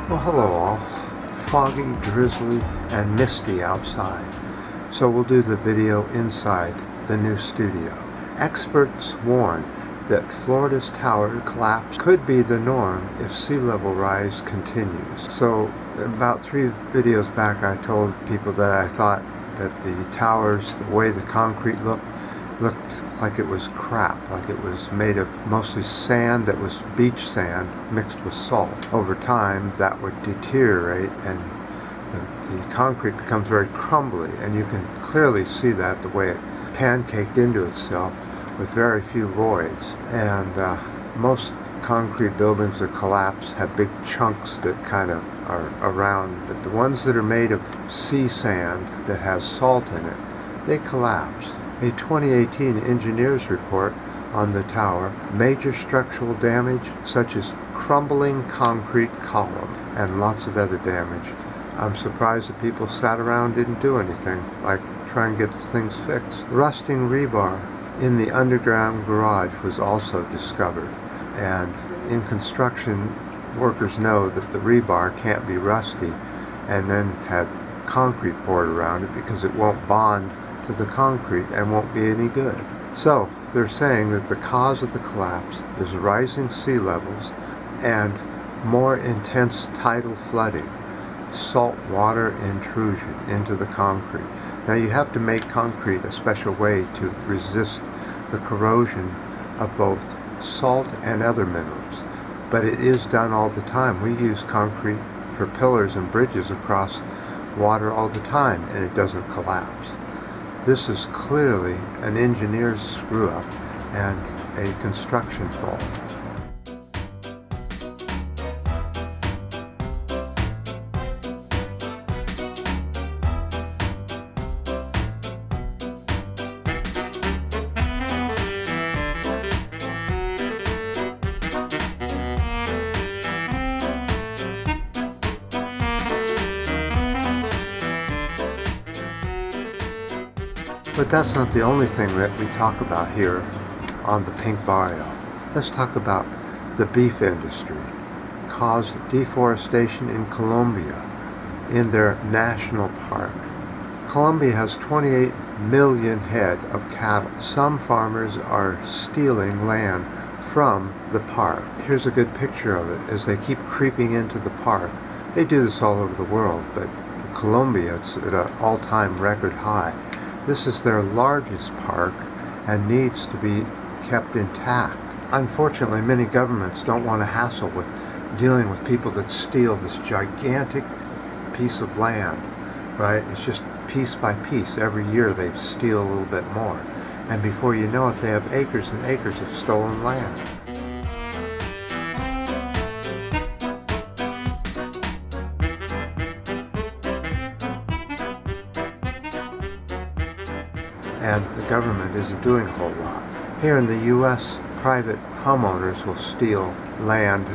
Well, hello all. Foggy, drizzly, and misty outside. So we'll do the video inside the new studio. Experts warn that Florida's tower collapse could be the norm if sea level rise continues. So about 3 videos back I told people that I thought that the towers, the way the concrete looked like it was crap, like it was made of mostly sand that was beach sand mixed with salt. Over time that would deteriorate and the concrete becomes very crumbly, and you can clearly see that the way it pancaked into itself with very few voids. And most concrete buildings that collapse have big chunks that kind of are around, but the ones that are made of sea sand that has salt in it, they collapse. A 2018 engineers report on the tower, major structural damage such as crumbling concrete column and lots of other damage. I'm surprised that people sat around and didn't do anything, like try and get things fixed. Rusting rebar in the underground garage was also discovered, and in construction, workers know that the rebar can't be rusty and then had concrete poured around it because it won't bond to the concrete and won't be any good. So they're saying that the cause of the collapse is rising sea levels and more intense tidal flooding, salt water intrusion into the concrete. Now you have to make concrete a special way to resist the corrosion of both salt and other minerals, but it is done all the time. We use concrete for pillars and bridges across water all the time and it doesn't collapse. This is clearly an engineer's screw-up and a construction fault. But that's not the only thing that we talk about here on the Pink Barrio. Let's talk about the beef industry. Caused deforestation in Colombia in their national park. Colombia has 28 million head of cattle. Some farmers are stealing land from the park. Here's a good picture of it as they keep creeping into the park. They do this all over the world, but in Colombia it's at an all-time record high. This is their largest park and needs to be kept intact. Unfortunately, many governments don't want to hassle with dealing with people that steal this gigantic piece of land, right? It's just piece by piece. Every year they steal a little bit more. And before you know it, they have acres and acres of stolen land. And the government isn't doing a whole lot. Here in the U.S., private homeowners will steal land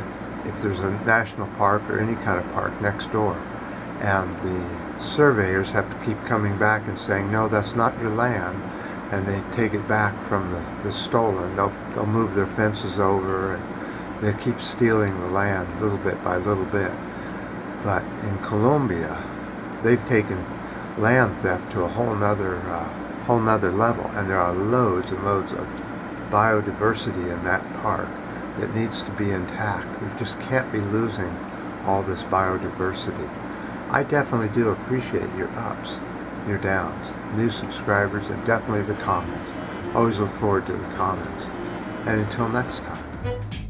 if there's a national park or any kind of park next door. And the surveyors have to keep coming back and saying, no, that's not your land. And they take it back from the stolen. They'll move their fences over and they keep stealing the land little bit by little bit. But in Colombia, they've taken land theft to a whole nother level, and there are loads and loads of biodiversity in that park that needs to be intact. We just can't be losing all this biodiversity. I definitely do appreciate your ups, your downs, new subscribers, and definitely the comments. Always look forward to the comments. And until next time.